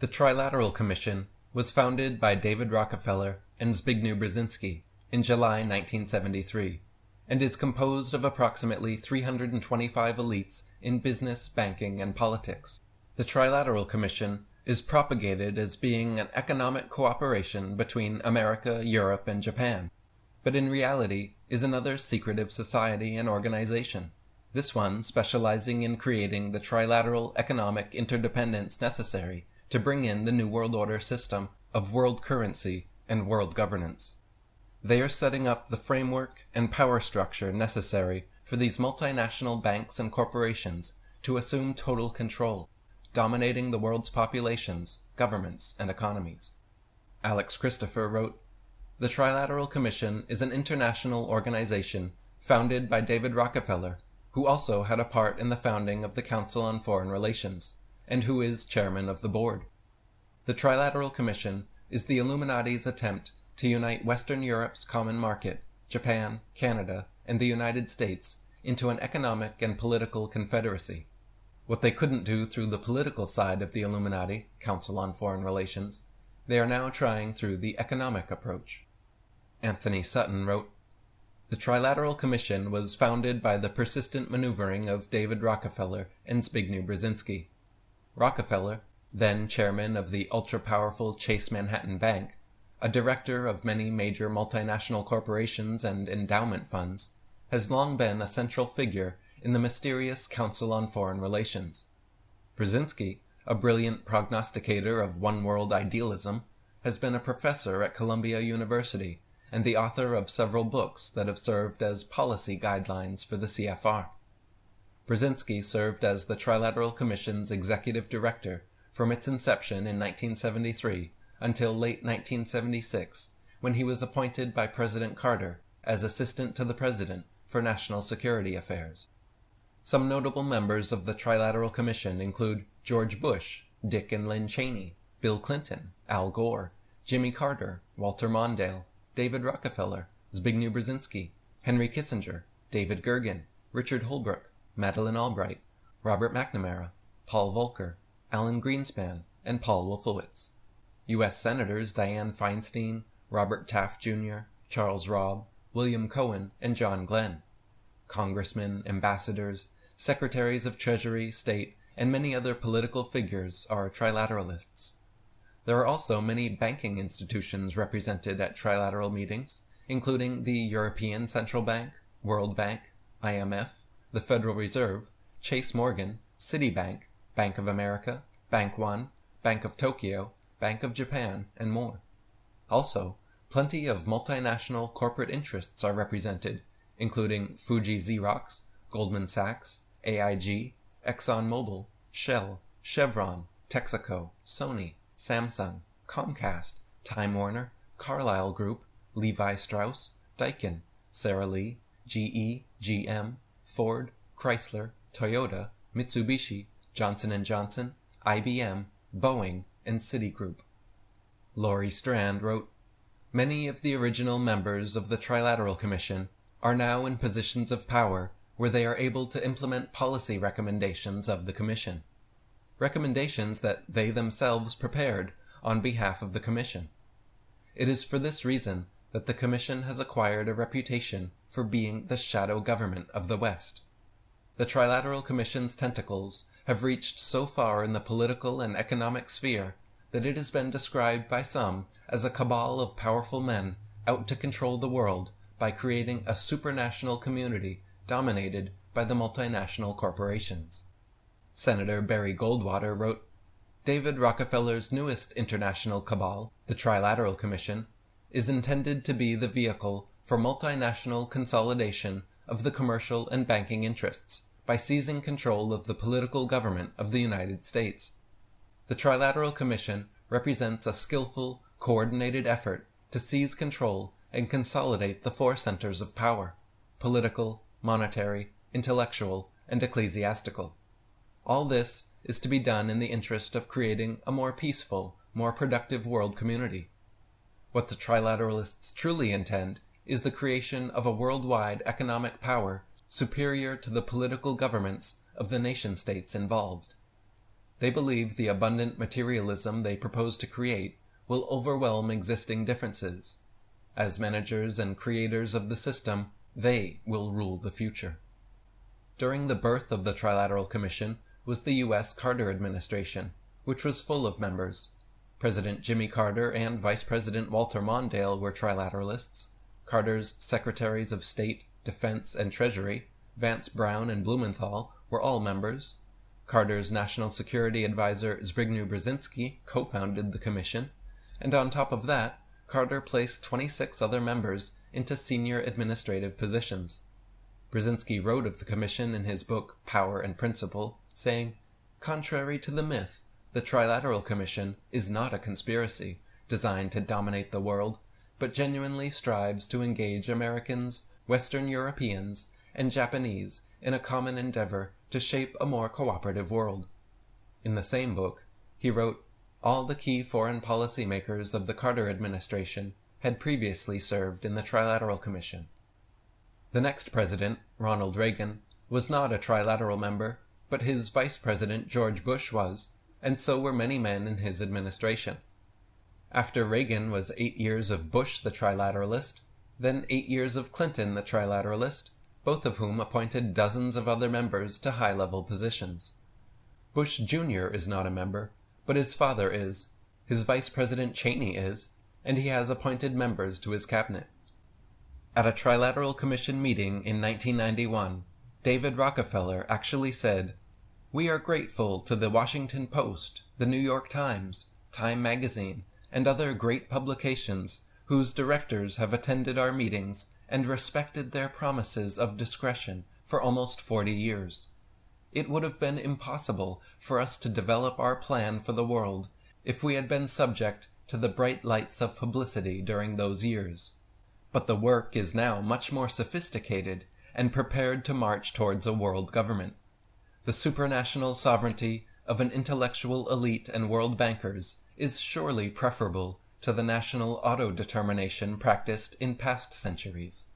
The Trilateral Commission was founded by David Rockefeller and Zbigniew Brzezinski in July 1973, and is composed of approximately 325 elites in business, banking, and politics. The Trilateral Commission is propagated as being an economic cooperation between America, Europe, and Japan, but in reality is another secretive society and organization, this one specializing in creating the trilateral economic interdependence necessary to bring in the New World Order system of world currency and world governance. They are setting up the framework and power structure necessary for these multinational banks and corporations to assume total control, dominating the world's populations, governments, and economies. Alex Christopher wrote, "The Trilateral Commission is an international organization founded by David Rockefeller, who also had a part in the founding of the Council on Foreign Relations, and who is chairman of the board. The Trilateral Commission is the Illuminati's attempt to unite Western Europe's common market, Japan, Canada, and the United States into an economic and political confederacy. What they couldn't do through the political side of the Illuminati, Council on Foreign Relations, they are now trying through the economic approach." Anthony Sutton wrote, "The Trilateral Commission was founded by the persistent maneuvering of David Rockefeller and Zbigniew Brzezinski. Rockefeller, then chairman of the ultra-powerful Chase Manhattan Bank, a director of many major multinational corporations and endowment funds, has long been a central figure in the mysterious Council on Foreign Relations. Brzezinski, a brilliant prognosticator of one-world idealism, has been a professor at Columbia University and the author of several books that have served as policy guidelines for the CFR. Brzezinski served as the Trilateral Commission's executive director from its inception in 1973 until late 1976, when he was appointed by President Carter as Assistant to the President for National Security Affairs. Some notable members of the Trilateral Commission include George Bush, Dick and Lynn Cheney, Bill Clinton, Al Gore, Jimmy Carter, Walter Mondale, David Rockefeller, Zbigniew Brzezinski, Henry Kissinger, David Gergen, Richard Holbrooke, Madeleine Albright, Robert McNamara, Paul Volcker, Alan Greenspan, and Paul Wolfowitz. U.S. Senators Dianne Feinstein, Robert Taft Jr., Charles Robb, William Cohen, and John Glenn. Congressmen, ambassadors, secretaries of Treasury, State, and many other political figures are trilateralists. There are also many banking institutions represented at trilateral meetings, including the European Central Bank, World Bank, IMF, the Federal Reserve, Chase Morgan, Citibank, Bank of America, Bank One, Bank of Tokyo, Bank of Japan, and more. Also, plenty of multinational corporate interests are represented, including Fuji Xerox, Goldman Sachs, AIG, ExxonMobil, Shell, Chevron, Texaco, Sony, Samsung, Comcast, Time Warner, Carlyle Group, Levi Strauss, Daikin, Sara Lee, GE, GM, Ford, Chrysler, Toyota, Mitsubishi, Johnson & Johnson, IBM, Boeing, and Citigroup. Laurie Strand wrote, "Many of the original members of the Trilateral Commission are now in positions of power where they are able to implement policy recommendations of the Commission. Recommendations that they themselves prepared on behalf of the Commission. It is for this reason that the Commission has acquired a reputation for being the shadow government of the West. The Trilateral Commission's tentacles have reached so far in the political and economic sphere that it has been described by some as a cabal of powerful men out to control the world by creating a supranational community dominated by the multinational corporations." Senator Barry Goldwater wrote, "David Rockefeller's newest international cabal, the Trilateral Commission, is intended to be the vehicle for multinational consolidation of the commercial and banking interests by seizing control of the political government of the United States. The Trilateral Commission represents a skillful, coordinated effort to seize control and consolidate the four centers of power: political, monetary, intellectual, and ecclesiastical. All this is to be done in the interest of creating a more peaceful, more productive world community. What the Trilateralists truly intend is the creation of a worldwide economic power superior to the political governments of the nation-states involved. They believe the abundant materialism they propose to create will overwhelm existing differences. As managers and creators of the system, they will rule the future. During the birth of the Trilateral Commission was the U.S. Carter administration, which was full of members. President Jimmy Carter and Vice President Walter Mondale were trilateralists. Carter's Secretaries of State, Defense, and Treasury, Vance Brown and Blumenthal, were all members. Carter's National Security Advisor Zbigniew Brzezinski co-founded the commission, and on top of that, Carter placed 26 other members into senior administrative positions. Brzezinski wrote of the commission in his book Power and Principle, saying, "Contrary to the myth, the Trilateral Commission is not a conspiracy designed to dominate the world, but genuinely strives to engage Americans, Western Europeans, and Japanese in a common endeavor to shape a more cooperative world." In the same book, he wrote, all the key foreign policy makers of the Carter administration had previously served in the Trilateral Commission. The next president, Ronald Reagan, was not a trilateral member, but his vice president George Bush was, and so were many men in his administration. After Reagan was 8 years of Bush the trilateralist, then 8 years of Clinton the trilateralist, both of whom appointed dozens of other members to high-level positions. Bush Jr. is not a member, but his father is, his Vice President Cheney is, and he has appointed members to his cabinet. At a Trilateral Commission meeting in 1991, David Rockefeller actually said, "We are grateful to the Washington Post, the New York Times, Time Magazine, and other great publications whose directors have attended our meetings and respected their promises of discretion for almost 40 years. It would have been impossible for us to develop our plan for the world if we had been subject to the bright lights of publicity during those years. But the work is now much more sophisticated and prepared to march towards a world government. The supranational sovereignty of an intellectual elite and world bankers is surely preferable to the national auto-determination practiced in past centuries."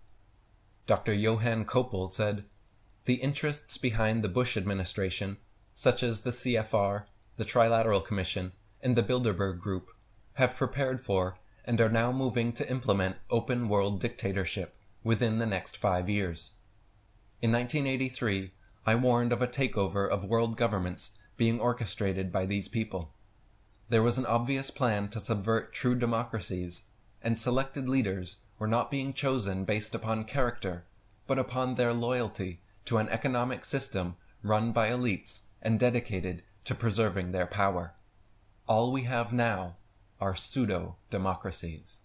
Dr. Johann Koppel said, "The interests behind the Bush administration, such as the CFR, the Trilateral Commission, and the Bilderberg Group, have prepared for and are now moving to implement open world dictatorship within the next 5 years. In 1983, I warned of a takeover of world governments being orchestrated by these people. There was an obvious plan to subvert true democracies, and selected leaders were not being chosen based upon character, but upon their loyalty to an economic system run by elites and dedicated to preserving their power. All we have now are pseudo-democracies."